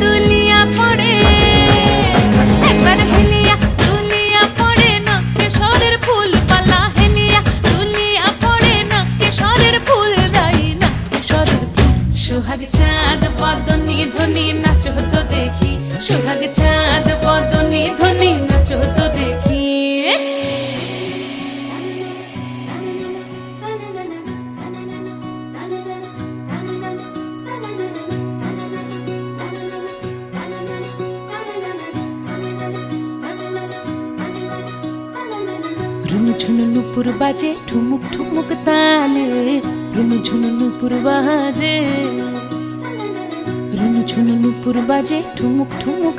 দুলিয়া পড়ে, একবার হেলিয়া দুলিয়া পড়ে না কেশরের ফুল পালা, হেলিয়া দুলিয়া পড়ে না কেশরের ফুল রাই না কেশরের ফুল। সোহাগ চাঁদ বদনি ধ্বনি নাচো তো দেখি, সোহাগ চাঁদ বদনি ধ্বনি নাচো তো দেখি। রুনুঝুনু নুপুর বাজে ঠুমুক ঠুমুক তালে, রুনুঝুনু নুপুর বাজে, রুনুঝুনু নুপুর বাজে ঠুমুক ঠুমুক।